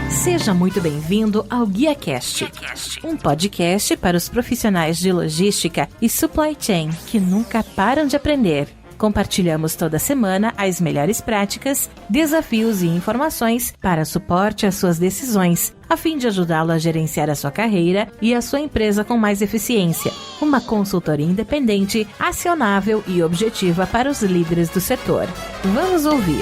Seja muito bem-vindo ao GuiaCast, um podcast para os profissionais de logística e supply chain que nunca param de aprender. Compartilhamos toda semana as melhores práticas, desafios e informações para suporte às suas decisões, a fim de ajudá-lo a gerenciar a sua carreira e a sua empresa com mais eficiência. Uma consultoria independente, acionável e objetiva para os líderes do setor. Vamos ouvir!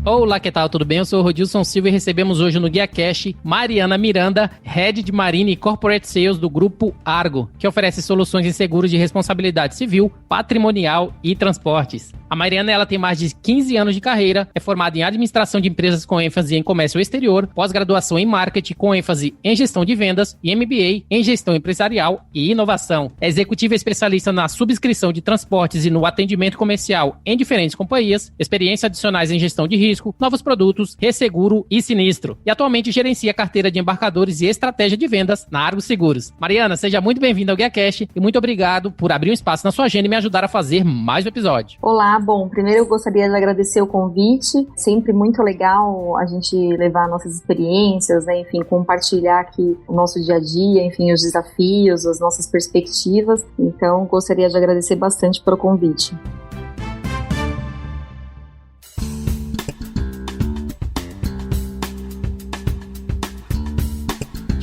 Olá, que tal? Tudo bem? Eu sou o Rodilson Silva e recebemos hoje no GuiaCast Mariana Miranda, Head de Marine e Corporate Sales do Grupo Argo, que oferece soluções em seguros de responsabilidade civil, patrimonial e transportes. A Mariana ela tem mais de 15 anos de carreira, é formada em administração de empresas com ênfase em comércio exterior, pós-graduação em marketing com ênfase em gestão de vendas e MBA em gestão empresarial e inovação. É executiva especialista na subscrição de transportes e no atendimento comercial em diferentes companhias, experiências adicionais em gestão de risco, novos produtos, resseguro e sinistro. E atualmente gerencia a carteira de embarcadores e estratégia de vendas na Argo Seguros. Mariana, seja muito bem-vinda ao GuiaCast e muito obrigado por abrir um espaço na sua agenda e me ajudar a fazer mais um episódio. Olá, bom, primeiro eu gostaria de agradecer o convite. Sempre muito legal a gente levar nossas experiências, né, enfim, compartilhar aqui o nosso dia a dia, enfim, os desafios, as nossas perspectivas. Então, gostaria de agradecer bastante pelo convite.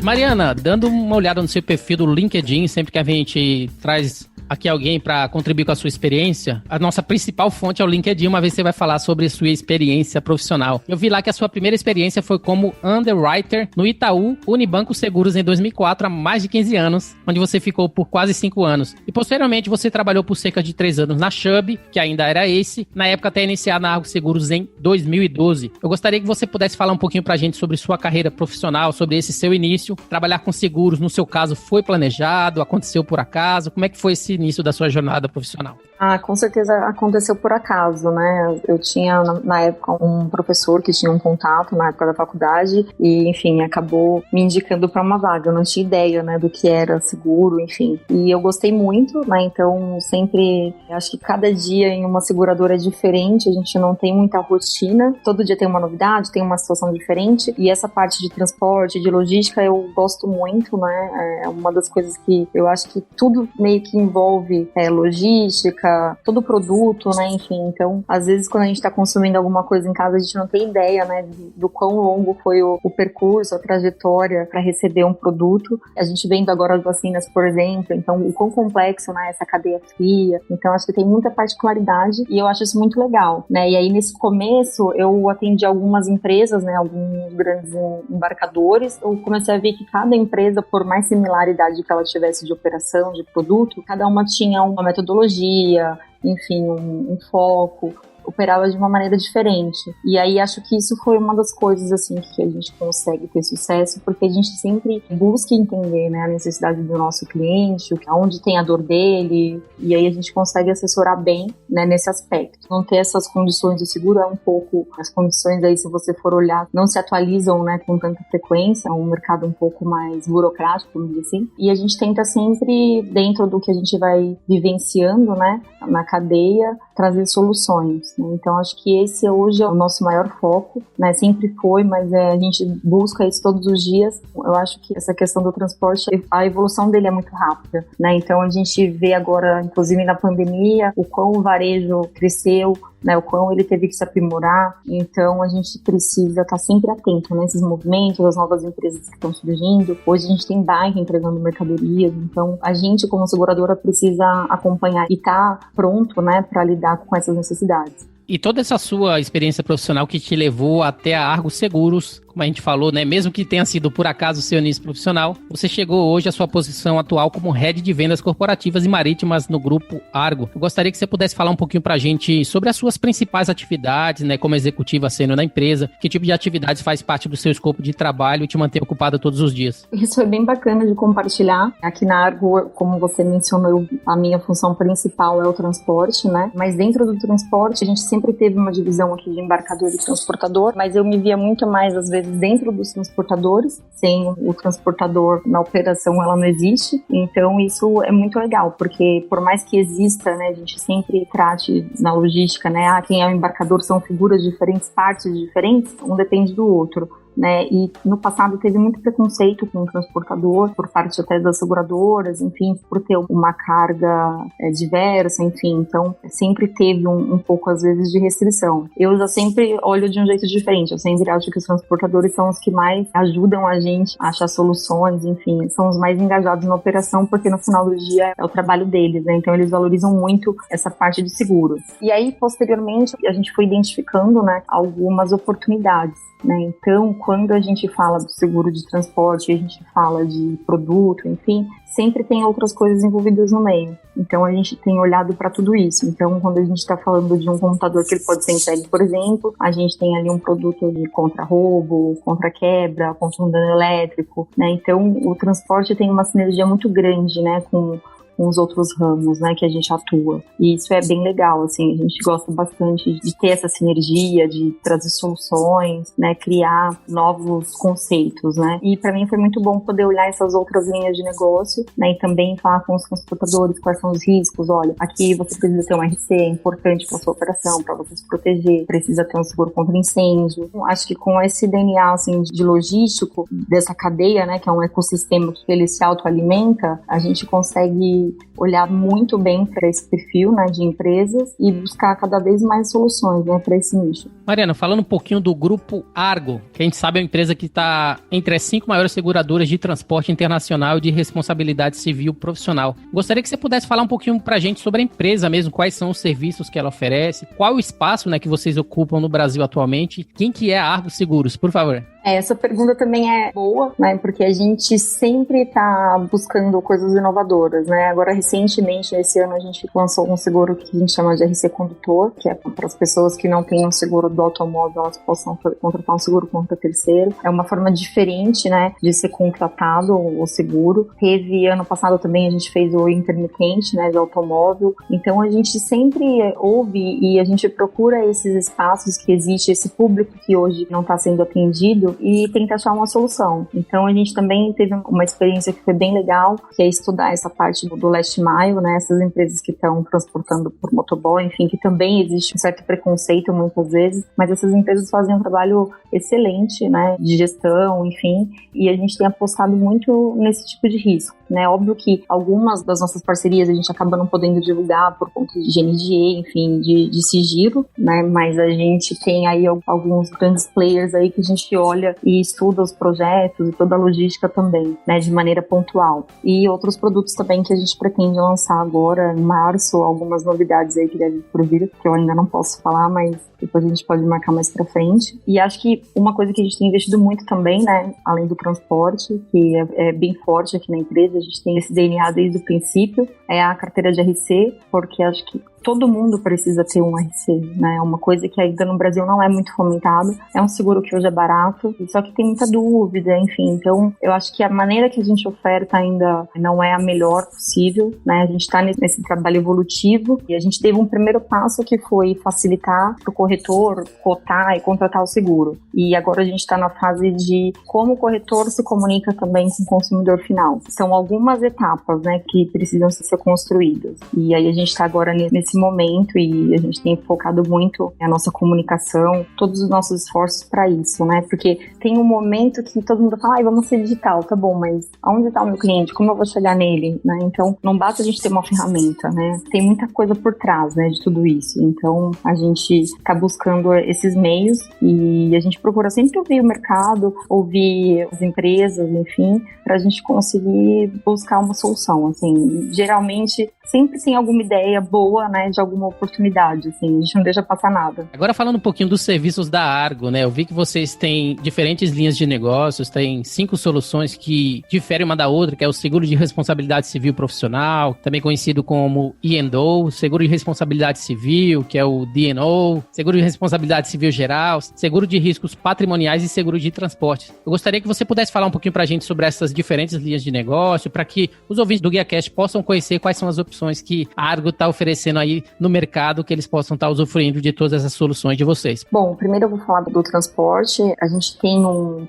Mariana, dando uma olhada no seu perfil do LinkedIn, sempre que a gente traz aqui alguém para contribuir com a sua experiência, a nossa principal fonte é o LinkedIn, uma vez você vai falar sobre sua experiência profissional. Eu vi lá que a sua primeira experiência foi como underwriter no Itaú Unibanco Seguros em 2004, há mais de 15 anos, onde você ficou por quase 5 anos. E posteriormente você trabalhou por cerca de 3 anos na Chubb, que ainda era Ace, na época até iniciar na Argo Seguros em 2012. Eu gostaria que você pudesse falar um pouquinho pra gente sobre sua carreira profissional, sobre esse seu início. Trabalhar com seguros, no seu caso, foi planejado? Aconteceu por acaso? Como é que foi esse início da sua jornada profissional? Com certeza aconteceu por acaso, né? Eu tinha, na época, um professor que tinha um contato na época da faculdade e, enfim, acabou me indicando para uma vaga. Eu não tinha ideia, né, do que era seguro, enfim. E eu gostei muito, né? Então, sempre, acho que cada dia em uma seguradora é diferente, a gente não tem muita rotina. Todo dia tem uma novidade, tem uma situação diferente. E essa parte de transporte, de logística, eu gosto muito, né? É uma das coisas que eu acho que tudo meio que envolve logística, todo produto, né, enfim, então, às vezes quando a gente tá consumindo alguma coisa em casa, a gente não tem ideia, né, do quão longo foi o percurso, a trajetória para receber um produto. A gente vendo agora as vacinas, por exemplo, então, o quão complexo, né, essa cadeia fria, então, acho que tem muita particularidade e eu acho isso muito legal, né, e aí nesse começo, eu atendi algumas empresas, né, alguns grandes embarcadores, eu comecei a ver que cada empresa, por mais similaridade que ela tivesse de operação, de produto, cada uma tinha uma metodologia, enfim, um foco, operava de uma maneira diferente. E aí acho que isso foi uma das coisas assim que a gente consegue ter sucesso, porque a gente sempre busca entender, né, a necessidade do nosso cliente, onde tem a dor dele, e aí a gente consegue assessorar bem, né, nesse aspecto. Não ter essas condições de seguro é um pouco, as condições aí, se você for olhar, não se atualizam, né, com tanta frequência, é um mercado um pouco mais burocrático, vamos dizer assim, e a gente tenta sempre, dentro do que a gente vai vivenciando, né, na cadeia, trazer soluções. Então, acho que esse hoje é o nosso maior foco, né? Sempre foi, mas a gente busca isso todos os dias. Eu acho que essa questão do transporte, a evolução dele é muito rápida, né? Então, a gente vê agora, inclusive na pandemia, o quão o varejo cresceu, né, o quão ele teve que se aprimorar. Então a gente precisa estar sempre atento nesses movimentos, as novas empresas que estão surgindo. Hoje a gente tem bike entregando mercadorias, então a gente como seguradora precisa acompanhar e estar pronto, né, para lidar com essas necessidades. E toda essa sua experiência profissional que te levou até a Argo Seguros, como a gente falou, né? Mesmo que tenha sido por acaso o seu início profissional, você chegou hoje à sua posição atual como Head de Vendas Corporativas e Marítimas no Grupo Argo. Eu gostaria que você pudesse falar um pouquinho pra gente sobre as suas principais atividades, né? Como executiva sênior na empresa, que tipo de atividades faz parte do seu escopo de trabalho e te mantém ocupada todos os dias. Isso é bem bacana de compartilhar. Aqui na Argo, como você mencionou, a minha função principal é o transporte, né? Mas dentro do transporte, a gente sempre teve uma divisão aqui de embarcador e transportador, mas eu me via muito mais, às vezes, atividades dentro dos transportadores. Sem o transportador na operação, ela não existe. Então, isso é muito legal, porque por mais que exista, né, a gente sempre trate na logística, né, quem é o embarcador são figuras diferentes, partes diferentes, um depende do outro. Né, e no passado teve muito preconceito com o transportador, por parte até das seguradoras, enfim, por ter uma carga diversa, enfim, então sempre teve um pouco, às vezes, de restrição. Eu já sempre olho de um jeito diferente, eu sempre acho que os transportadores são os que mais ajudam a gente a achar soluções, enfim, são os mais engajados na operação, porque no final do dia é o trabalho deles, né, então eles valorizam muito essa parte de seguro. E aí, posteriormente, a gente foi identificando, né, algumas oportunidades. Né? Então, quando a gente fala do seguro de transporte, a gente fala de produto, enfim, sempre tem outras coisas envolvidas no meio. Então, a gente tem olhado para tudo isso. Então, quando a gente está falando de um computador que ele pode ser entregue, por exemplo, a gente tem ali um produto de contra roubo, contra quebra, contra um dano elétrico, né? Então, o transporte tem uma sinergia muito grande, né, com os outros ramos, né, que a gente atua. E isso é bem legal, assim, a gente gosta bastante de ter essa sinergia, de trazer soluções, né, criar novos conceitos, né. E para mim foi muito bom poder olhar essas outras linhas de negócio, né, e também falar com os transportadores quais são os riscos. Olha, aqui você precisa ter um RC, é importante para sua operação, para você se proteger, precisa ter um seguro contra incêndio. Acho que com esse DNA, assim, de logístico, dessa cadeia, né, que é um ecossistema que ele se autoalimenta, a gente consegue olhar muito bem para esse perfil, né, de empresas e buscar cada vez mais soluções, né, para esse nicho. Mariana, falando um pouquinho do Grupo Argo, que a gente sabe é uma empresa que está entre as 5 maiores seguradoras de transporte internacional e de responsabilidade civil profissional. Gostaria que você pudesse falar um pouquinho para a gente sobre a empresa mesmo, quais são os serviços que ela oferece, qual o espaço, né, que vocês ocupam no Brasil atualmente, quem que é a Argo Seguros, por favor. Essa pergunta também é boa, né, porque a gente sempre está buscando coisas inovadoras, né. Agora, recentemente, esse ano, a gente lançou um seguro que a gente chama de RC Condutor, que é para as pessoas que não têm um seguro do automóvel, elas possam contratar um seguro contra terceiro. É uma forma diferente, né, de ser contratado o seguro. Teve, ano passado também, a gente fez o intermitente, né, de automóvel. Então, a gente sempre ouve e a gente procura esses espaços que existe, esse público que hoje não está sendo atendido, e tenta achar uma solução. Então, a gente também teve uma experiência que foi bem legal, que é estudar essa parte do last mile, né, essas empresas que estão transportando por motoboy, enfim, que também existe um certo preconceito muitas vezes, mas essas empresas fazem um trabalho excelente, né, de gestão, enfim, e a gente tem apostado muito nesse tipo de risco, né. Óbvio que algumas das nossas parcerias a gente acaba não podendo divulgar por conta de GNDA, enfim, de sigilo, né, mas a gente tem aí alguns grandes players aí que a gente olha e estuda os projetos e toda a logística também, né, de maneira pontual. E outros produtos também que a gente pretende lançar agora em março, algumas novidades aí que devem por vir, que eu ainda não posso falar, mas depois a gente pode marcar mais pra frente. E acho que uma coisa que a gente tem investido muito também, né, além do transporte, que é bem forte aqui na empresa, a gente tem esse DNA desde o princípio, é a carteira de RC, porque acho que todo mundo precisa ter um RC, né? É uma coisa que ainda no Brasil não é muito fomentado. É um seguro que hoje é barato, só que tem muita dúvida, enfim. Então, eu acho que a maneira que a gente oferta ainda não é a melhor possível, né? A gente está nesse trabalho evolutivo e a gente teve um primeiro passo que foi facilitar para o corretor cotar e contratar o seguro. E agora a gente está na fase de como o corretor se comunica também com o consumidor final. São algumas etapas, né, que precisam ser construídas. E aí a gente está agora nesse momento e a gente tem focado muito a nossa comunicação, todos os nossos esforços para isso, né? Porque tem um momento que todo mundo fala, vamos ser digital, tá bom, mas aonde está o meu cliente? Como eu vou chegar nele? Né? Então, não basta a gente ter uma ferramenta, né? Tem muita coisa por trás, né, de tudo isso. Então, a gente está buscando esses meios e a gente procura sempre ouvir o mercado, ouvir as empresas, enfim, para a gente conseguir buscar uma solução, assim. Geralmente, sempre tem alguma ideia boa, né, de alguma oportunidade, assim, a gente não deixa passar nada. Agora falando um pouquinho dos serviços da Argo, né, eu vi que vocês têm diferentes linhas de negócios, tem 5 soluções que diferem uma da outra, que é o seguro de responsabilidade civil profissional, também conhecido como E&O, seguro de responsabilidade civil, que é o D&O, seguro de responsabilidade civil geral, seguro de riscos patrimoniais e seguro de transporte. Eu gostaria que você pudesse falar um pouquinho pra gente sobre essas diferentes linhas de negócio, para que os ouvintes do GuiaCast possam conhecer quais são as opções que a Argo está oferecendo aí aí no mercado que eles possam estar usufruindo de todas essas soluções de vocês? Bom, primeiro eu vou falar do transporte. A gente tem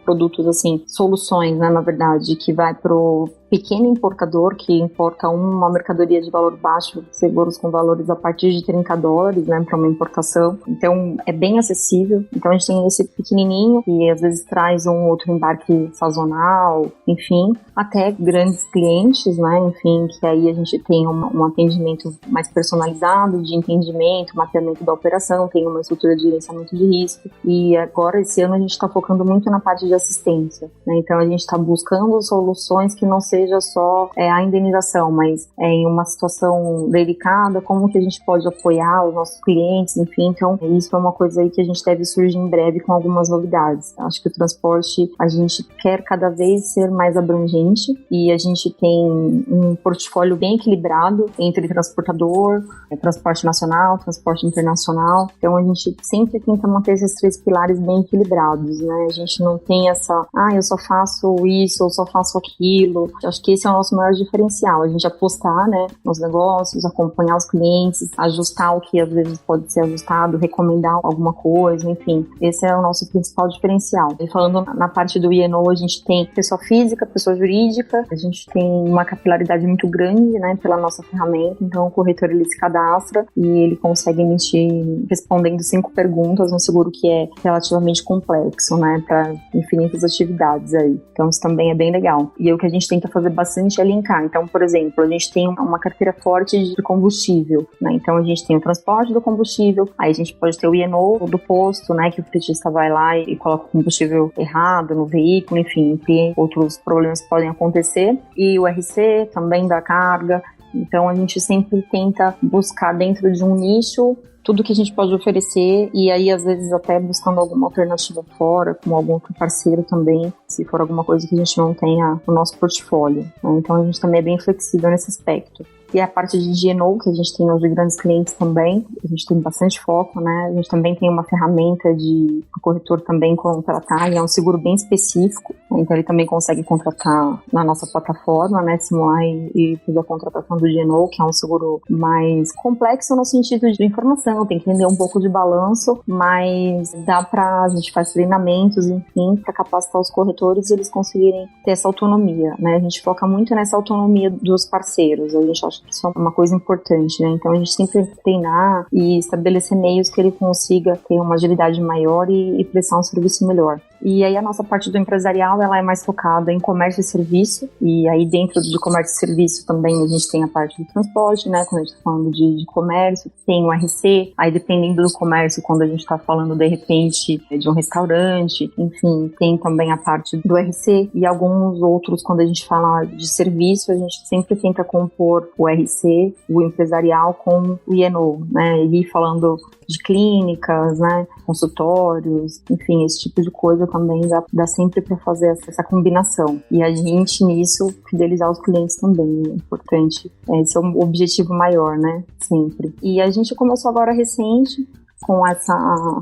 produtos, assim, soluções, né, na verdade, que vai pro pequeno importador que importa uma mercadoria de valor baixo, seguros com valores a partir de $30, né, para uma importação. Então, é bem acessível. Então, a gente tem esse pequenininho que às vezes traz um outro embarque sazonal, enfim, até grandes clientes, né, enfim, que aí a gente tem um atendimento mais personalizado de entendimento, mapeamento da operação, tem uma estrutura de gerenciamento de risco. E agora, esse ano, a gente está focando muito na parte de assistência, né? Então, a gente está buscando soluções que não seja só a indenização, mas em uma situação delicada, como que a gente pode apoiar os nossos clientes, enfim. Então, isso é uma coisa aí que a gente deve surgir em breve com algumas novidades. Acho que o transporte, a gente quer cada vez ser mais abrangente e a gente tem um portfólio bem equilibrado entre transportador, transporte nacional, transporte internacional. Então, a gente sempre tenta manter esses 3 pilares bem equilibrados, né? A gente não tem essa, eu só faço isso, eu só faço aquilo. Acho que esse é o nosso maior diferencial, a gente apostar, né, nos negócios, acompanhar os clientes, ajustar o que às vezes pode ser ajustado, recomendar alguma coisa, enfim, esse é o nosso principal diferencial. E falando na parte do E&O, a gente tem pessoa física, pessoa jurídica, a gente tem uma capilaridade muito grande, né, pela nossa ferramenta, então o corretor ele se cadastra e ele consegue emitir respondendo 5 perguntas, um seguro que é relativamente complexo, né, para infinitas atividades aí. Então isso também é bem legal. E o que a gente tenta fazer bastante é linkar. Então, por exemplo, a gente tem uma carteira forte de combustível, né? Então, a gente tem o transporte do combustível, aí a gente pode ter o E&O do posto, né? Que o frentista vai lá e coloca o combustível errado no veículo, enfim, tem outros problemas que podem acontecer. E o RC também da carga. Então, a gente sempre tenta buscar dentro de um nicho tudo que a gente pode oferecer e aí às vezes até buscando alguma alternativa fora, com algum outro parceiro também, se for alguma coisa que a gente não tenha no nosso portfólio, né? Então a gente também é bem flexível nesse aspecto. E a parte de GNO, que a gente tem nos grandes clientes também, a gente tem bastante foco, né? A gente também tem uma ferramenta de o corretor também contratar, e é um seguro bem específico, né? Então ele também consegue contratar na nossa plataforma, né? Simular e fazer a contratação do GNO, que é um seguro mais complexo no sentido de informação, tem que entender um pouco de balanço, mas a gente faz treinamentos, enfim, para capacitar os corretores e eles conseguirem ter essa autonomia, né? A gente foca muito nessa autonomia dos parceiros, a gente acha que isso é uma coisa importante, né? Então a gente sempre tem que treinar e estabelecer meios que ele consiga ter uma agilidade maior e prestar um serviço melhor. E aí a nossa parte do empresarial, ela é mais focada em comércio e serviço, e aí dentro do comércio e serviço também a gente tem a parte do transporte, né, quando a gente está falando de comércio, tem o RC, aí dependendo do comércio, quando a gente está falando de repente de um restaurante, enfim, tem também a parte do RC, e alguns outros, quando a gente fala de serviço, a gente sempre tenta compor o RC, o empresarial com o E&O, né, e falando de clínicas, né, consultórios, enfim, esse tipo de coisa também dá sempre para fazer essa combinação. E a gente, nisso, fidelizar os clientes também, é importante. Esse é o objetivo maior, né, sempre. E a gente começou agora recente com essa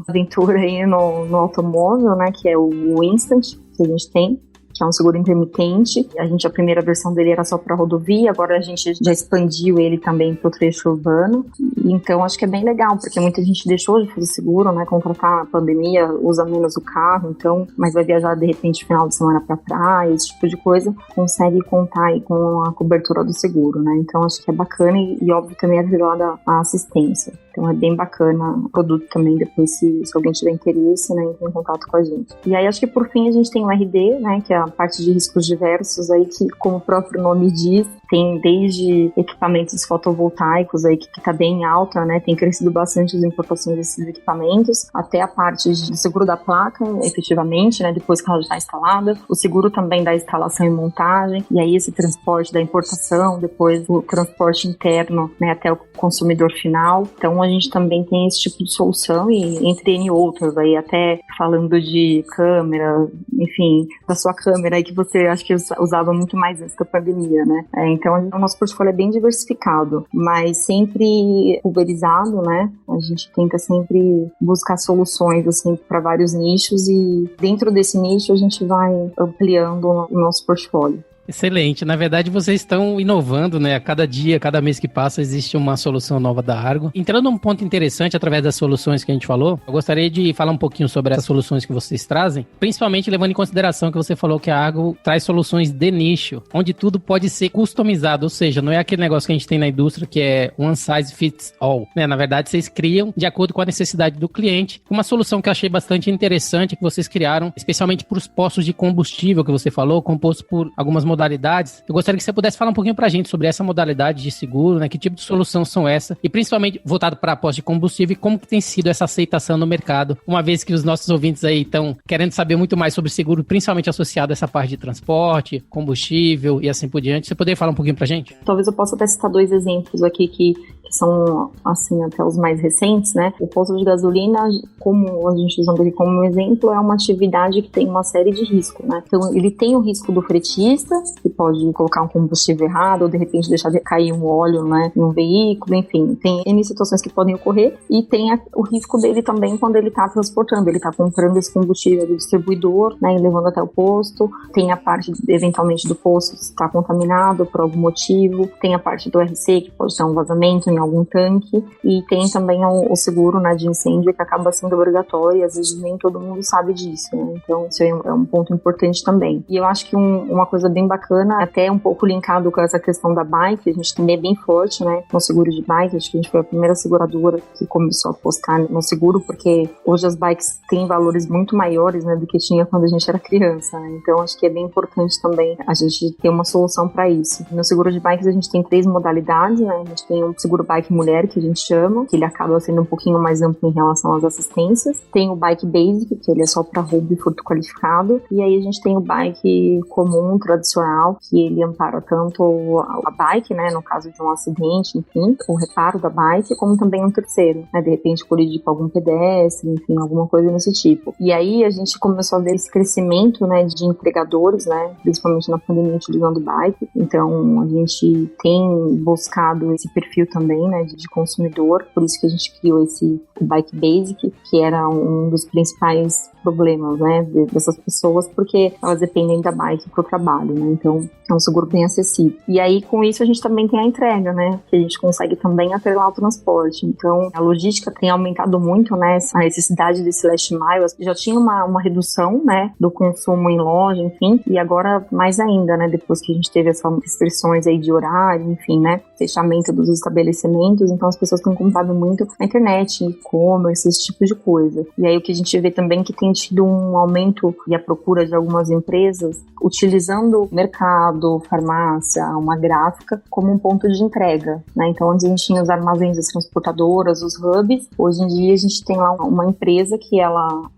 aventura aí no automóvel, né, que é o Instant, que a gente tem, que é um seguro intermitente. A primeira versão dele era só para rodovia, agora a gente já expandiu ele também para o trecho urbano. Então, acho que é bem legal, porque muita gente deixou de fazer seguro, né, contratar a pandemia, usa menos o carro, então, mas vai viajar de repente final de semana para praia, esse tipo de coisa, consegue contar aí com a cobertura do seguro, né? Então, acho que é bacana e óbvio, também é atrelada à assistência. Então, é bem bacana o produto também, depois se alguém tiver interesse, né, entre em contato com a gente. E aí, acho que por fim, a gente tem o RD, né, que é a parte de riscos diversos aí, que como o próprio nome diz, tem desde equipamentos fotovoltaicos aí que tá bem alta, né? Tem crescido bastante as importações desses equipamentos, até a parte de seguro da placa, efetivamente, né? Depois que ela já está instalada, o seguro também da instalação e montagem, e aí esse transporte da importação, depois o transporte interno, né? Até o consumidor final. Então a gente também tem esse tipo de solução e entre N outras aí, até falando de câmera, enfim, da sua câmera aí que você acho que usava muito mais antes da pandemia, né? Então, o nosso portfólio é bem diversificado, mas sempre pulverizado, né? A gente tenta sempre buscar soluções, assim, para vários nichos e dentro desse nicho a gente vai ampliando o nosso portfólio. Excelente. Na verdade, vocês estão inovando, né? A cada dia, cada mês que passa, existe uma solução nova da Argo. Entrando num ponto interessante, através das soluções que a gente falou, eu gostaria de falar um pouquinho sobre essas soluções que vocês trazem, principalmente levando em consideração que você falou que a Argo traz soluções de nicho, onde tudo pode ser customizado, ou seja, não é aquele negócio que a gente tem na indústria que é one size fits all, né? Na verdade, vocês criam de acordo com a necessidade do cliente. Uma solução que eu achei bastante interessante que vocês criaram, especialmente para os postos de combustível que você falou, composto por algumas modalidades. Eu gostaria que você pudesse falar um pouquinho pra gente sobre essa modalidade de seguro, né? Que tipo de solução são essa? E principalmente voltado para postos de combustível e como que tem sido essa aceitação no mercado, uma vez que os nossos ouvintes aí estão querendo saber muito mais sobre seguro, principalmente associado a essa parte de transporte, combustível e assim por diante. Você poderia falar um pouquinho pra gente? Talvez eu possa até citar 2 exemplos aqui que são, assim, até os mais recentes, né? O posto de gasolina, como a gente usando ele como exemplo, é uma atividade que tem uma série de riscos, né? Então, ele tem o risco do fretista, que pode colocar um combustível errado, ou de repente deixar de cair um óleo, né, no veículo, enfim, tem N situações que podem ocorrer, e tem o risco dele também quando ele está transportando, ele está comprando esse combustível do distribuidor, né, e levando até o posto, tem a parte, eventualmente, do posto estar contaminado por algum motivo, tem a parte do RC, que pode ter um vazamento em algum tanque, e tem também o seguro, né, de incêndio, que acaba sendo obrigatório, e às vezes nem todo mundo sabe disso, né? Então isso é um ponto importante também. E eu acho que uma coisa bem bacana, até um pouco linkado com essa questão da bike, a gente também é bem forte, né, no seguro de bike. Acho que a gente foi a primeira seguradora que começou a apostar no seguro, porque hoje as bikes têm valores muito maiores, né, do que tinha quando a gente era criança, né? Então acho que é bem importante também a gente ter uma solução para isso. No seguro de bikes a gente tem 3 modalidades, né? A gente tem um seguro bike mulher, que a gente chama, que ele acaba sendo um pouquinho mais amplo em relação às assistências. Tem o bike basic, que ele é só para roubo e furto qualificado. E aí a gente tem o bike comum, tradicional, que ele ampara tanto a bike, né, no caso de um acidente, enfim, o reparo da bike, como também um terceiro, né, de repente colidir com algum pedestre, enfim, alguma coisa desse tipo. E aí a gente começou a ver esse crescimento, né, de entregadores, né, principalmente na pandemia, utilizando bike. Então a gente tem buscado esse perfil também, né, de consumidor, por isso que a gente criou esse Bike Basic, que era um dos principais problemas, né, dessas pessoas, porque elas dependem da bike para o trabalho, né, então é um seguro bem acessível. E aí, com isso, a gente também tem a entrega, né, que a gente consegue também atrelar o transporte. Então, a logística tem aumentado muito, né, a necessidade desse last mile. Já tinha uma redução, né, do consumo em loja, enfim, e agora mais ainda, né, depois que a gente teve essas restrições aí de horário, enfim, né, fechamento dos estabelecimentos, então as pessoas têm comprado muito na internet, e-commerce, esse tipo de coisa. E aí o que a gente vê também é que tem tido um aumento e a procura de algumas empresas utilizando o mercado, farmácia, uma gráfica como um ponto de entrega, né? Então, antes a gente tinha os armazéns, as transportadoras, os hubs. Hoje em dia a gente tem lá uma empresa que ela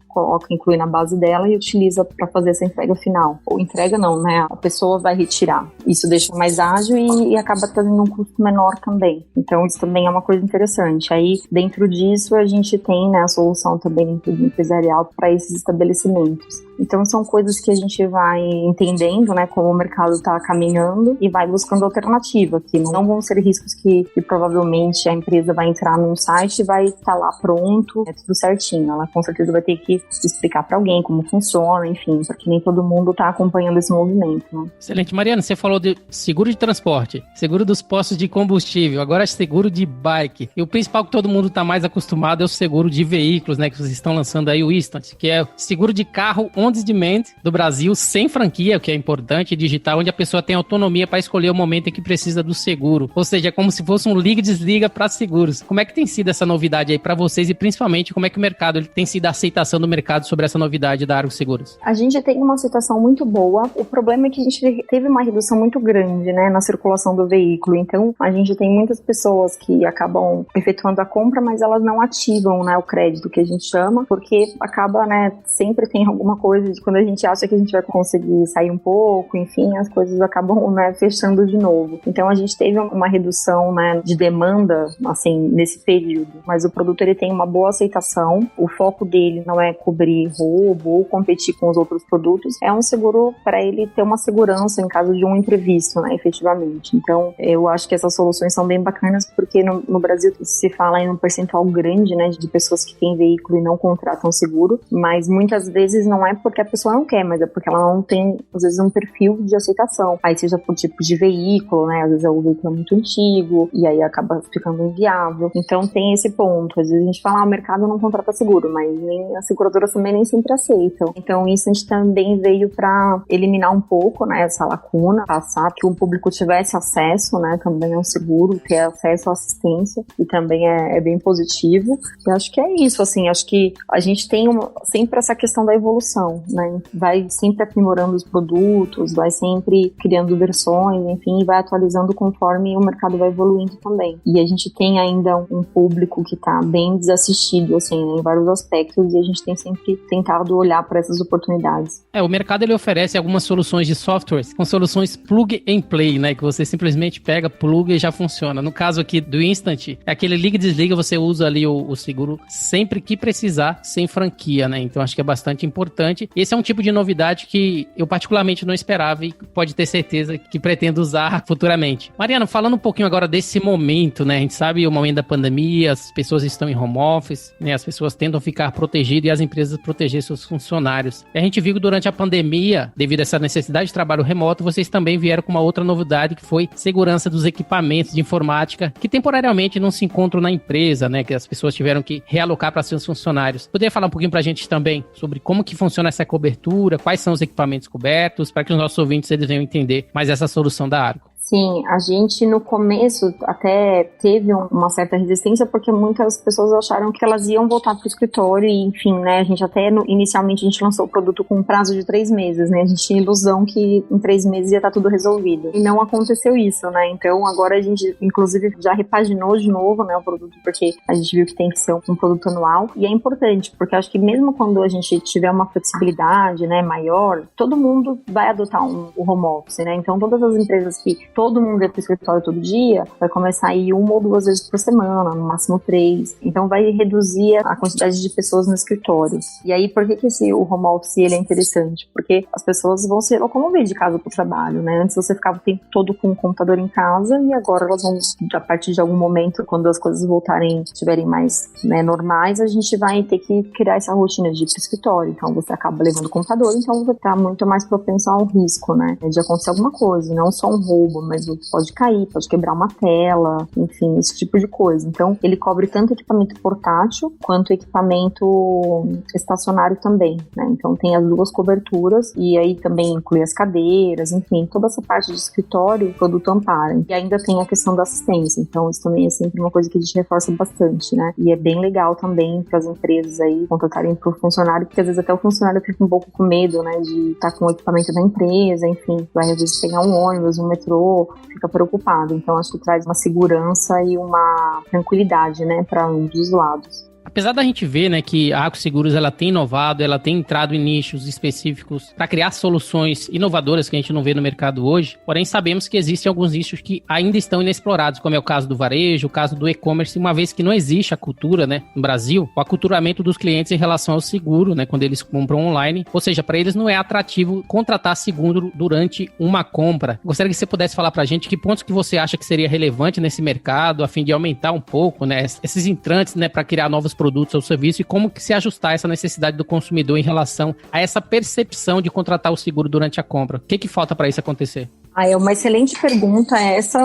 inclui na base dela e utiliza para fazer essa entrega final. Ou entrega não, né? A pessoa vai retirar. Isso deixa mais ágil e acaba trazendo um custo menor também. Então isso também é uma coisa interessante. Aí dentro disso a gente tem, né, a solução também dentro do empresarial para esses estabelecimentos. Então são coisas que a gente vai entendendo, né, como o mercado está caminhando e vai buscando alternativa, que não vão ser riscos que provavelmente a empresa vai entrar num site e vai estar lá pronto, é tudo certinho. Ela com certeza vai ter que explicar para alguém como funciona, enfim, porque nem todo mundo está acompanhando esse movimento, né? Excelente. Mariana, você falou de seguro de transporte, seguro dos postos de combustível, agora seguro de bike. E o principal que todo mundo está mais acostumado é o seguro de veículos, né, que vocês estão lançando aí, o Instant, que é o seguro de carro on demand do Brasil, sem franquia, o que é importante, digital, onde a pessoa tem autonomia para escolher o momento em que precisa do seguro. Ou seja, é como se fosse um liga e desliga para seguros. Como é que tem sido essa novidade aí para vocês e principalmente como é que o mercado tem sido a aceitação do mercado sobre essa novidade da Argo Seguros? A gente tem uma situação muito boa. O problema é que a gente teve uma redução muito grande, né, na circulação do veículo. Então, a gente tem muitas pessoas que acabam efetuando a compra, mas elas não ativam, né, o crédito, que a gente chama, porque acaba, né, sempre tem alguma coisa de quando a gente acha que a gente vai conseguir sair um pouco, enfim, as coisas acabam, né, fechando de novo. Então, a gente teve uma redução, né, de demanda, assim, nesse período. Mas o produto, ele tem uma boa aceitação. O foco dele não é cobrir roubo ou competir com os outros produtos, é um seguro para ele ter uma segurança em caso de um imprevisto, né, efetivamente. Então, eu acho que essas soluções são bem bacanas, porque no Brasil se fala em um percentual grande, né, de pessoas que têm veículo e não contratam seguro, mas muitas vezes não é porque a pessoa não quer, mas é porque ela não tem, às vezes, um perfil de aceitação. Aí seja por tipo de veículo, né? Às vezes o veículo é muito antigo e aí acaba ficando inviável. Então tem esse ponto. Às vezes a gente fala, o mercado não contrata seguro, mas nem as seguradoras também nem sempre aceitam. Então isso a gente também veio para eliminar um pouco, né, essa lacuna, passar que o público tivesse acesso, né, também ao seguro, ter acesso à assistência, e também é bem positivo. E acho que é isso, assim, acho que a gente tem sempre essa questão da evolução, né, vai sempre aprimorando os produtos, vai sempre criando versões, enfim, e vai atualizando conforme o mercado vai evoluindo também. E a gente tem ainda um público que está bem desassistido, assim, em vários aspectos, e a gente tem sempre tentado olhar para essas oportunidades. O mercado ele oferece algumas soluções de softwares com soluções plug and play, né, que você simplesmente pega, pluga e já funciona. No caso aqui do Instant, é aquele liga e desliga, você usa ali o seguro sempre que precisar, sem franquia, né, então acho que é bastante importante. Esse é um tipo de novidade que eu particularmente não esperava e pode ter certeza que pretendo usar futuramente. Mariana, falando um pouquinho agora desse momento, né, a gente sabe o momento da pandemia, as pessoas estão em home office, né, as pessoas tentam ficar protegidas e as empresas proteger seus funcionários. E a gente viu que durante a pandemia, devido a essa necessidade de trabalho remoto, vocês também vieram com uma outra novidade, que foi segurança dos equipamentos de informática, que temporariamente não se encontram na empresa, né, que as pessoas tiveram que realocar para seus funcionários. Poderia falar um pouquinho para a gente também sobre como que funciona essa cobertura, quais são os equipamentos cobertos, para que os nossos ouvintes eles venham entender mais essa solução da Argo? Sim, a gente no começo até teve uma certa resistência porque muitas pessoas acharam que elas iam voltar para o escritório e, enfim, né, a gente até inicialmente a gente lançou o produto com um prazo de 3 meses, né, a gente tinha ilusão que em 3 meses ia estar tudo resolvido e não aconteceu isso, né, então agora a gente inclusive já repaginou de novo, né, o produto porque a gente viu que tem que ser um produto anual e é importante porque acho que mesmo quando a gente tiver uma flexibilidade, né, maior, todo mundo vai adotar o home office, né, então todas as empresas que todo mundo ia pro escritório todo dia, vai começar a ir 1 ou 2 vezes por semana, no máximo 3. Então vai reduzir a quantidade de pessoas no escritório. E aí, por que o home office ele é interessante? Porque as pessoas vão se locomover de casa pro trabalho, né? Antes você ficava o tempo todo com o computador em casa e agora elas vão, a partir de algum momento, quando as coisas voltarem, estiverem mais, né, normais, a gente vai ter que criar essa rotina de ir pro escritório. Então você acaba levando o computador, então você tá muito mais propenso ao risco, né? De acontecer alguma coisa, não só um roubo, mas pode cair, pode quebrar uma tela, enfim, esse tipo de coisa. Então, ele cobre tanto equipamento portátil quanto equipamento estacionário também, né? Então, tem as 2 coberturas e aí também inclui as cadeiras, enfim, toda essa parte de escritório, o produto ampara. E ainda tem a questão da assistência, então isso também é sempre uma coisa que a gente reforça bastante, né? E é bem legal também para as empresas aí contratarem pro funcionário, porque às vezes até o funcionário fica um pouco com medo, né, de estar com o equipamento da empresa, enfim, vai às vezes pegar um ônibus, um metrô, fica preocupado. Então, acho que traz uma segurança e uma tranquilidade, né, para ambos os lados. Apesar da gente ver, né, que a Argo Seguros ela tem inovado, ela tem entrado em nichos específicos para criar soluções inovadoras que a gente não vê no mercado hoje, porém sabemos que existem alguns nichos que ainda estão inexplorados, como é o caso do varejo, o caso do e-commerce, uma vez que não existe a cultura, né, no Brasil, o aculturamento dos clientes em relação ao seguro, né, quando eles compram online, ou seja, para eles não é atrativo contratar seguro durante uma compra. Gostaria que você pudesse falar para a gente que pontos que você acha que seria relevante nesse mercado, a fim de aumentar um pouco, né, esses entrantes, né, para criar novos produtos ou serviços e como que se ajustar essa necessidade do consumidor em relação a essa percepção de contratar o seguro durante a compra. O que falta para isso acontecer? É uma excelente pergunta essa.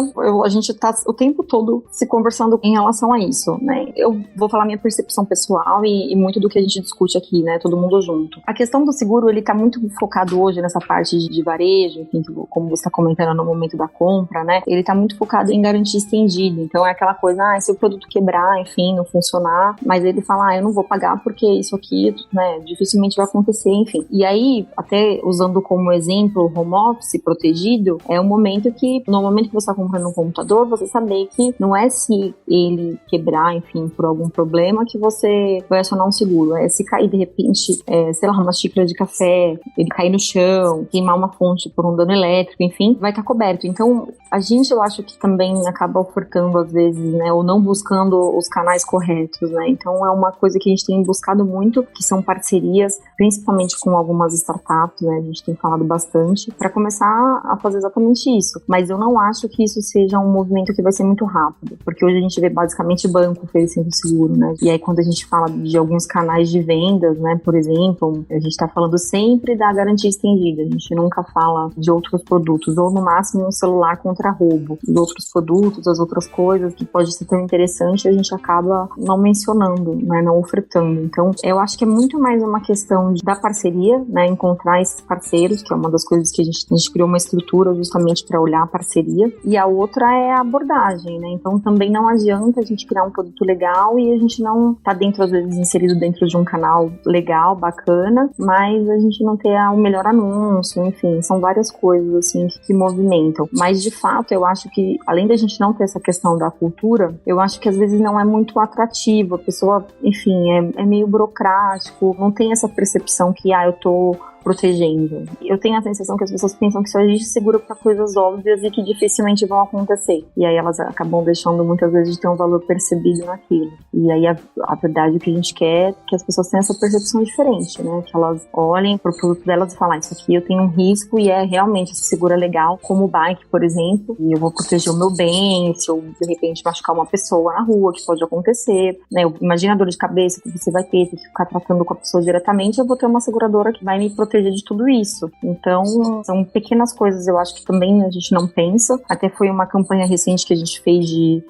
A gente está o tempo todo se conversando em relação a isso, né? Eu vou falar minha percepção pessoal e muito do que a gente discute aqui, né? Todo mundo junto. A questão do seguro, ele está muito focado hoje nessa parte de varejo, enfim, como você está comentando no momento da compra, né? Ele está muito focado em garantia estendida. Então é aquela coisa, se o produto quebrar, enfim, não funcionar, mas ele fala, eu não vou pagar porque isso aqui, né, dificilmente vai acontecer, enfim. E aí, até usando como exemplo o home office protegido, é um momento que, no momento que você está comprando um computador, você saber que não é se ele quebrar, enfim, por algum problema, que você vai acionar um seguro. É se cair, de repente, sei lá, uma xícara de café, ele cair no chão, queimar uma fonte por um dano elétrico, enfim, vai estar coberto. Então, a gente, eu acho que também acaba ofertando, às vezes, né, ou não buscando os canais corretos, né? Então, é uma coisa que a gente tem buscado muito, que são parcerias, principalmente com algumas startups, né? A gente tem falado bastante, para começar a fazer exatamente exatamente isso. Mas eu não acho que isso seja um movimento que vai ser muito rápido, porque hoje a gente vê basicamente banco oferecendo seguro, né? E aí quando a gente fala de alguns canais de vendas, né, por exemplo, a gente tá falando sempre da garantia estendida, a gente nunca fala de outros produtos, ou no máximo um celular contra roubo. Os outros produtos, as outras coisas que pode ser tão interessante, a gente acaba não mencionando, né, não ofertando. Então, eu acho que é muito mais uma questão da parceria, né, encontrar esses parceiros, que é uma das coisas que a gente criou uma estrutura justamente para olhar a parceria, e a outra é a abordagem, né, então também não adianta a gente criar um produto legal e a gente não tá dentro, às vezes, inserido dentro de um canal legal, bacana, mas a gente não ter o melhor anúncio, enfim, são várias coisas, assim, que movimentam. Mas, de fato, eu acho que, além da gente não ter essa questão da cultura, eu acho que, às vezes, não é muito atrativo, a pessoa, enfim, é meio burocrático, não tem essa percepção que, eu tô protegendo. Eu tenho a sensação que as pessoas pensam que só existe seguro para coisas óbvias e que dificilmente vão acontecer. E aí elas acabam deixando muitas vezes de ter um valor percebido naquilo. E aí a verdade, o que a gente quer é que as pessoas tenham essa percepção diferente, né? Que elas olhem pro produto delas e falem, isso aqui eu tenho um risco e realmente esse seguro é legal, como o bike, por exemplo, e eu vou proteger o meu bem, se eu de repente machucar uma pessoa na rua, que pode acontecer, né? Imagina a dor de cabeça que você vai ter que ficar tratando com a pessoa diretamente, eu vou ter uma seguradora que vai me proteger de tudo isso. Então, são pequenas coisas, eu acho que também a gente não pensa. Até foi uma campanha recente que a gente fez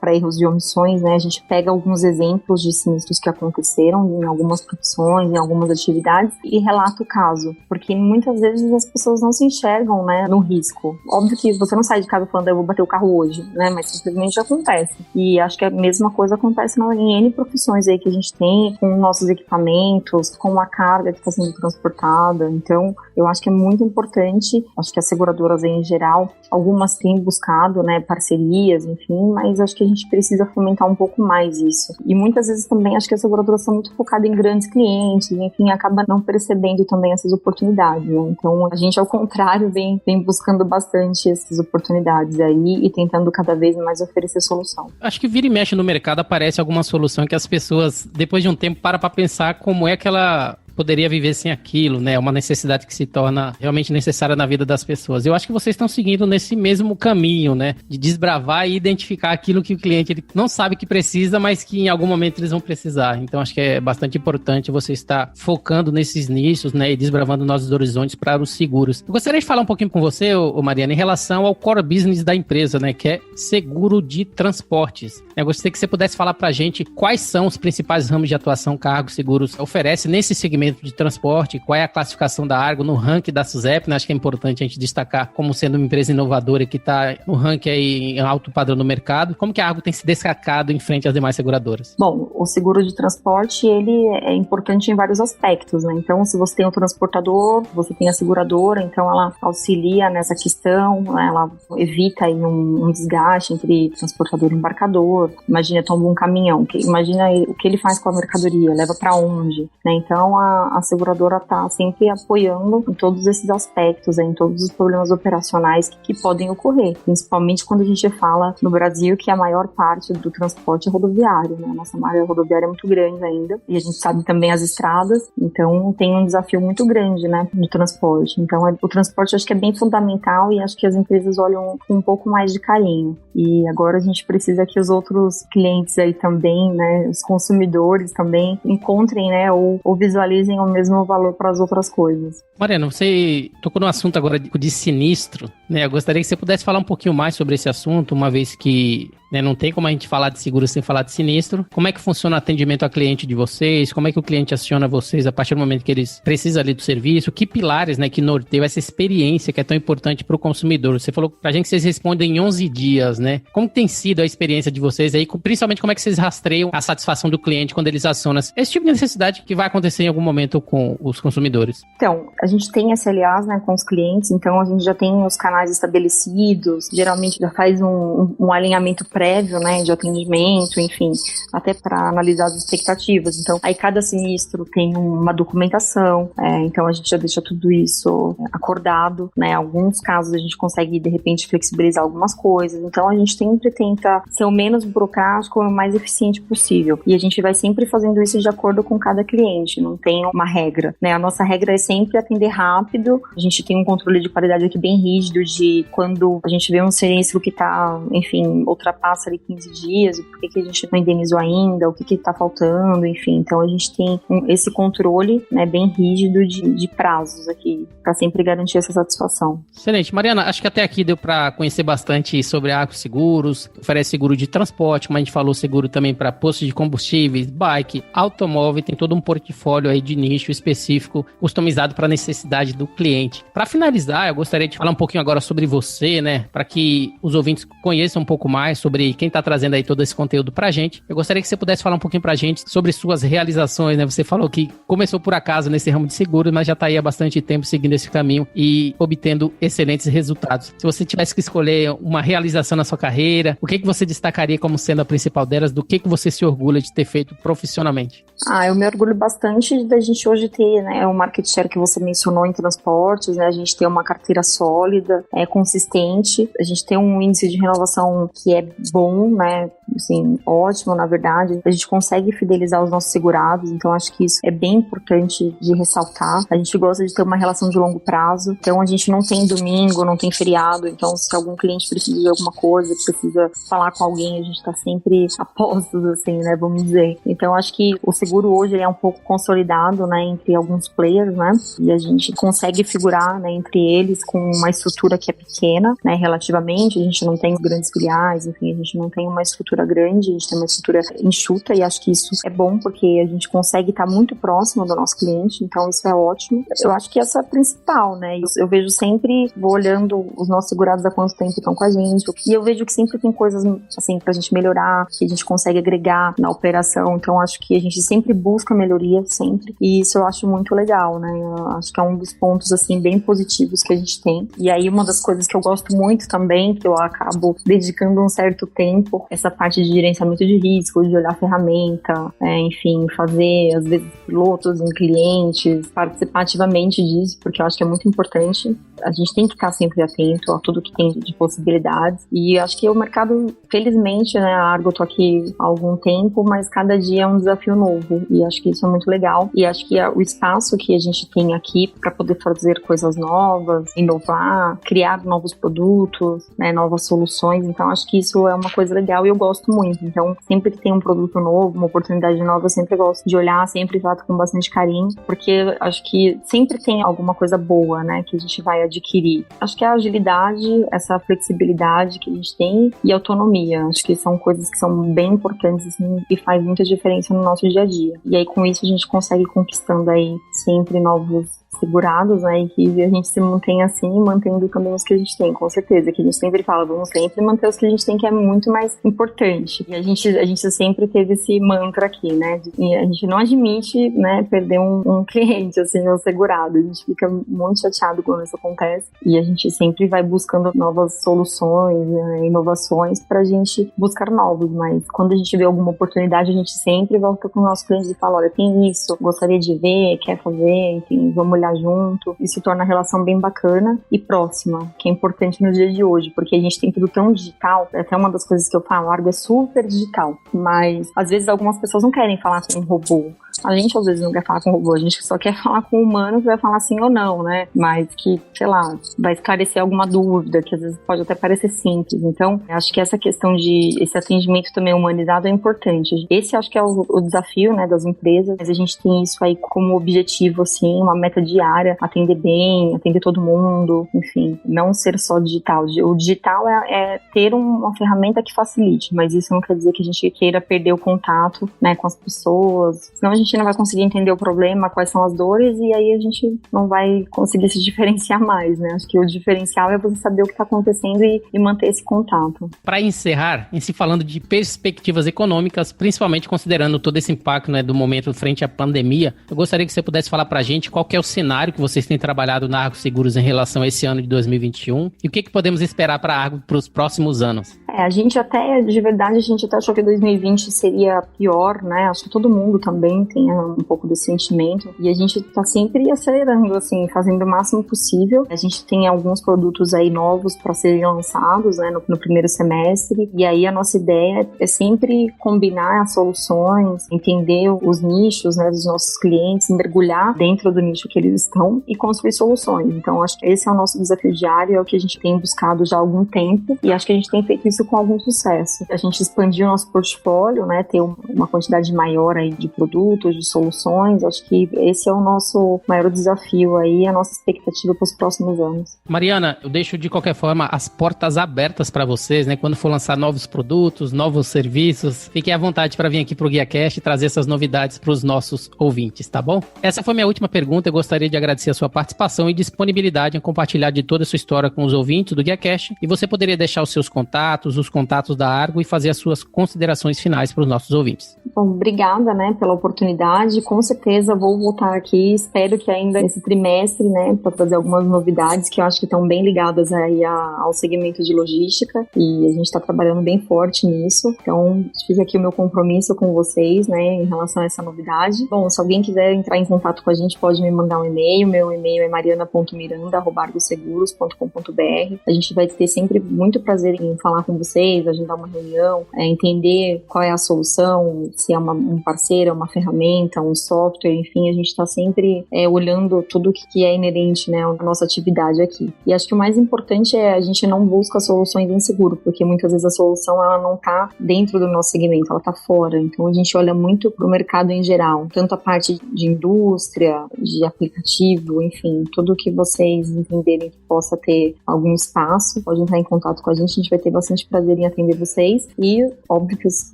para erros e omissões, né? A gente pega alguns exemplos de sinistros que aconteceram em algumas profissões, em algumas atividades e relata o caso. Porque muitas vezes as pessoas não se enxergam, né, no risco. Óbvio que você não sai de casa falando, eu vou bater o carro hoje, né? Mas simplesmente acontece. E acho que a mesma coisa acontece em N profissões aí que a gente tem, com nossos equipamentos, com a carga que está sendo transportada. Então, eu acho que é muito importante, acho que as seguradoras em geral, algumas têm buscado, né, parcerias, enfim, mas acho que a gente precisa fomentar um pouco mais isso. E muitas vezes também acho que as seguradoras são muito focadas em grandes clientes, enfim, acaba não percebendo também essas oportunidades, né? Então, a gente, ao contrário, vem buscando bastante essas oportunidades aí e tentando cada vez mais oferecer solução. Acho que vira e mexe no mercado, aparece alguma solução que as pessoas, depois de um tempo, param para pensar como é que ela poderia viver sem aquilo, né? É uma necessidade que se torna realmente necessária na vida das pessoas. Eu acho que vocês estão seguindo nesse mesmo caminho, né? De desbravar e identificar aquilo que o cliente ele não sabe que precisa, mas que em algum momento eles vão precisar. Então, acho que é bastante importante você estar focando nesses nichos, né? E desbravando novos horizontes para os seguros. Eu gostaria de falar um pouquinho com você, Mariana, em relação ao core business da empresa, né? Que é seguro de transportes. Eu gostaria que você pudesse falar para a gente quais são os principais ramos de atuação que a Argo Seguros oferece nesse segmento de transporte, qual é a classificação da Argo no ranking da SUSEP, né? Acho que é importante a gente destacar como sendo uma empresa inovadora que está no ranking aí em alto padrão no mercado. Como que a Argo tem se destacado em frente às demais seguradoras? Bom, o seguro de transporte, ele é importante em vários aspectos, né? Então, se você tem o transportador, você tem a seguradora, então ela auxilia nessa questão, né? Ela evita aí um desgaste entre transportador e embarcador. Imagina, tomba um caminhão, imagina o que ele faz com a mercadoria, leva para onde, né? Então, a seguradora está sempre apoiando em todos esses aspectos, em todos os problemas operacionais que podem ocorrer, principalmente quando a gente fala no Brasil que a maior parte do transporte é rodoviário, né? A nossa malha rodoviária é muito grande ainda, e a gente sabe também as estradas, então tem um desafio muito grande, né, no transporte. Então o transporte acho que é bem fundamental e acho que as empresas olham com um pouco mais de carinho. E agora a gente precisa que os outros clientes aí também, né, os consumidores também encontrem, né, ou visualizem o mesmo valor para as outras coisas. Mariana, você tocou no assunto agora de sinistro, né? Eu gostaria que você pudesse falar um pouquinho mais sobre esse assunto, uma vez que, né, não tem como a gente falar de seguro sem falar de sinistro. Como é que funciona o atendimento ao cliente de vocês? Como é que o cliente aciona vocês a partir do momento que eles precisam ali do serviço? Que pilares, né, que norteiam essa experiência que é tão importante para o consumidor? Você falou pra gente que vocês respondem em 11 dias, né? Como tem sido a experiência de vocês aí? Principalmente como é que vocês rastreiam a satisfação do cliente quando eles acionam esse tipo de necessidade que vai acontecer em algum momento com os consumidores? Então, a gente tem SLAs, né, com os clientes, então a gente já tem os canais estabelecidos, geralmente já faz um alinhamento prévio, né, de atendimento, enfim, até para analisar as expectativas. Então, aí cada sinistro tem uma documentação, então a gente já deixa tudo isso acordado, né, alguns casos a gente consegue, de repente, flexibilizar algumas coisas, então a gente sempre tenta ser o menos burocrático e o mais eficiente possível, e a gente vai sempre fazendo isso de acordo com cada cliente, não tem uma regra, né, a nossa regra é sempre atender rápido, a gente tem um controle de qualidade aqui bem rígido de quando a gente vê um sinistro que tá, enfim, ultrapassa ali 15 dias, por que a gente não indenizou ainda, o que tá faltando, enfim. Então a gente tem esse controle, né, bem rígido de prazos aqui, para sempre garantir essa satisfação. Excelente. Mariana, acho que até aqui deu para conhecer bastante sobre a Argo Seguros, oferece seguro de transporte, como a gente falou, seguro também para postos de combustíveis, bike, automóvel, tem todo um portfólio aí de nicho específico, customizado para a necessidade do cliente. Para finalizar, eu gostaria de falar um pouquinho agora sobre você, né, para que os ouvintes conheçam um pouco mais sobre quem está trazendo aí todo esse conteúdo pra gente. Eu gostaria que você pudesse falar um pouquinho pra gente sobre suas realizações, né? Você falou que começou por acaso nesse ramo de seguro, mas já tá aí há bastante tempo seguindo esse caminho e obtendo excelentes resultados. Se você tivesse que escolher uma realização na sua carreira, o que você destacaria como sendo a principal delas? Do que você se orgulha de ter feito profissionalmente? Eu me orgulho bastante da gente hoje ter, né, o market share que você mencionou em transportes, né? A gente ter uma carteira sólida, consistente, a gente tem um índice de renovação que é bom, né? Assim, ótimo, na verdade. A gente consegue fidelizar os nossos segurados, então acho que isso é bem importante de ressaltar. A gente gosta de ter uma relação de longo prazo, então a gente não tem domingo, não tem feriado, então se algum cliente precisa de alguma coisa, precisa falar com alguém, a gente tá sempre a postos, assim, né, vamos dizer. Então acho que o seguro hoje é um pouco consolidado, né, entre alguns players, né, e a gente consegue figurar, né, entre eles com uma estrutura que é pequena, né, relativamente, a gente não tem grandes filiais, enfim, a gente não tem uma estrutura grande, a gente tem uma estrutura enxuta e acho que isso é bom porque a gente consegue estar muito próximo do nosso cliente, então isso é ótimo. Eu acho que essa é a principal, né, eu vejo sempre, vou olhando os nossos segurados há quanto tempo estão com a gente, e eu vejo que sempre tem coisas, assim, pra gente melhorar, que a gente consegue agregar na operação, então acho que a gente sempre busca melhoria, sempre, e isso eu acho muito legal, né, eu acho que é um dos pontos, assim, bem positivos que a gente tem. E aí uma das coisas que eu gosto muito também, que eu acabo dedicando um certo tempo, essa parte de gerenciamento de risco, de olhar a ferramenta, enfim, fazer, às vezes, pilotos em clientes, participar ativamente disso, porque eu acho que é muito importante. A gente tem que estar sempre atento a tudo que tem de possibilidades. E acho que o mercado, felizmente, né, a Argo, eu tô aqui há algum tempo, mas cada dia é um desafio novo. E acho que isso é muito legal. E acho que o espaço que a gente tem aqui para poder fazer coisas novas, inovar, criar novos produtos, né, novas soluções. Então, acho que isso é uma coisa legal e eu gosto muito. Então, sempre que tem um produto novo, uma oportunidade nova, eu sempre gosto de olhar, sempre trato com bastante carinho, porque acho que sempre tem alguma coisa boa, né, que a gente vai adquirir. Acho que a agilidade, essa flexibilidade que a gente tem e autonomia, acho que são coisas que são bem importantes, assim, e faz muita diferença no nosso dia a dia. E aí com isso a gente consegue conquistando aí sempre novos segurados, né, e que a gente se mantém assim, mantendo também os que a gente tem, com certeza, que a gente sempre fala, vamos sempre manter os que a gente tem, que é muito mais importante. E a gente sempre teve esse mantra aqui, né, e a gente não admite, né, perder um cliente, assim, um segurado, a gente fica muito chateado quando isso acontece, e a gente sempre vai buscando novas soluções, né, inovações pra gente buscar novos, mas quando a gente vê alguma oportunidade, a gente sempre volta com o nosso cliente e fala, olha, tem isso, gostaria de ver, quer fazer, enfim, vamos olhar junto, e se torna a relação bem bacana e próxima, que é importante no dia de hoje, porque a gente tem tudo tão digital, até uma das coisas que eu falo, a Argo é super digital, mas às vezes algumas pessoas não querem falar com um robô. A gente às vezes não quer falar com o robô, a gente só quer falar com o humano que vai falar sim ou não, né? Mas que, sei lá, vai esclarecer alguma dúvida, que às vezes pode até parecer simples. Então, acho que essa questão de esse atendimento também humanizado é importante. Esse acho que é o desafio, né, das empresas, mas a gente tem isso aí como objetivo, assim, uma meta diária, atender bem, atender todo mundo, enfim, não ser só digital. O digital é ter uma ferramenta que facilite, mas isso não quer dizer que a gente queira perder o contato, né, com as pessoas, senão a gente não vai conseguir entender o problema, quais são as dores, e aí a gente não vai conseguir se diferenciar mais, né? Acho que o diferencial é você saber o que está acontecendo e manter esse contato. Para encerrar, em se falando de perspectivas econômicas, principalmente considerando todo esse impacto, né, do momento frente à pandemia, eu gostaria que você pudesse falar para a gente qual que é o cenário que vocês têm trabalhado na Argo Seguros em relação a esse ano de 2021 e o que podemos esperar para a Argo para os próximos anos. A gente até, de verdade, a gente até achou que 2020 seria pior, né? Acho que todo mundo também tem um pouco desse sentimento. E a gente tá sempre acelerando, assim, fazendo o máximo possível. A gente tem alguns produtos aí novos para serem lançados, né, no primeiro semestre. E aí a nossa ideia é sempre combinar as soluções, entender os nichos, né, dos nossos clientes, mergulhar dentro do nicho que eles estão e construir soluções. Então, acho que esse é o nosso desafio diário, é o que a gente tem buscado já há algum tempo. E acho que a gente tem feito isso com algum sucesso. A gente expandiu o nosso portfólio, né, ter uma quantidade maior aí de produtos, de soluções. Acho que esse é o nosso maior desafio aí, a nossa expectativa para os próximos anos. Mariana, eu deixo de qualquer forma as portas abertas para vocês, né? Quando for lançar novos produtos, novos serviços, fiquem à vontade para vir aqui pro GuiaCast e trazer essas novidades para os nossos ouvintes, tá bom? Essa foi minha última pergunta. Eu gostaria de agradecer a sua participação e disponibilidade em compartilhar de toda a sua história com os ouvintes do GuiaCast. E você poderia deixar os seus contatos, os contatos da Argo e fazer as suas considerações finais para os nossos ouvintes. Bom, obrigada, né, pela oportunidade. Com certeza vou voltar aqui. Espero que ainda esse trimestre, né, para trazer algumas novidades que eu acho que estão bem ligadas aí ao segmento de logística, e a gente está trabalhando bem forte nisso. Então, fica aqui o meu compromisso com vocês, né, em relação a essa novidade. Bom, se alguém quiser entrar em contato com a gente, pode me mandar um e-mail. Meu e-mail é mariana.miranda@argoseguros.com.br. A gente vai ter sempre muito prazer em falar com vocês, agendar uma reunião, entender qual é a solução, se é um parceiro, uma ferramenta, um software, enfim, a gente está sempre olhando tudo que é inerente, né, à nossa atividade aqui. E acho que o mais importante é a gente não busca soluções em seguro, porque muitas vezes a solução ela não está dentro do nosso segmento, ela está fora. Então a gente olha muito para o mercado em geral, tanto a parte de indústria, de aplicativo, enfim, tudo que vocês entenderem que possa ter algum espaço, pode entrar em contato com a gente vai ter bastante prazer em atender vocês. E óbvio que os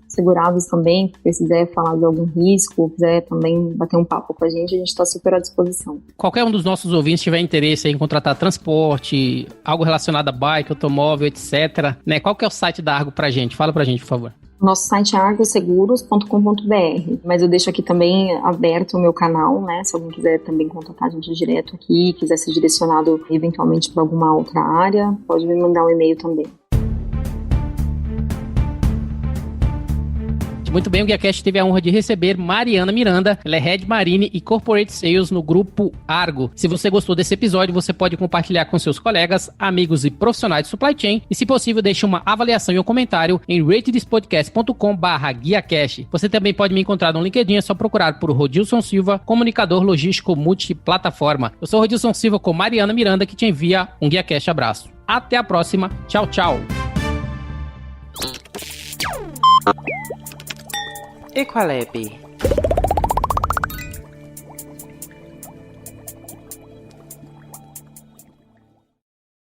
segurados também, se quiser falar de algum risco, quiser também bater um papo com a gente está super à disposição. Qualquer um dos nossos ouvintes tiver interesse em contratar transporte, algo relacionado a bike, automóvel, etc., né? Qual que é o site da Argo pra gente? Fala pra gente, por favor. Nosso site é argoseguros.com.br, mas eu deixo aqui também aberto o meu canal, né? Se alguém quiser também contatar a gente direto aqui, quiser ser direcionado eventualmente para alguma outra área, pode me mandar um e-mail também. Muito bem, o GuiaCast teve a honra de receber Mariana Miranda. Ela é Head Marine e Corporate Sales no Grupo Argo. Se você gostou desse episódio, você pode compartilhar com seus colegas, amigos e profissionais de supply chain. E, se possível, deixe uma avaliação e um comentário em ratedspodcast.com/GuiaCast. Você também pode me encontrar no LinkedIn, é só procurar por Rodilson Silva, comunicador logístico multiplataforma. Eu sou Rodilson Silva com Mariana Miranda, que te envia um GuiaCast abraço. Até a próxima. Tchau, tchau. Equalab.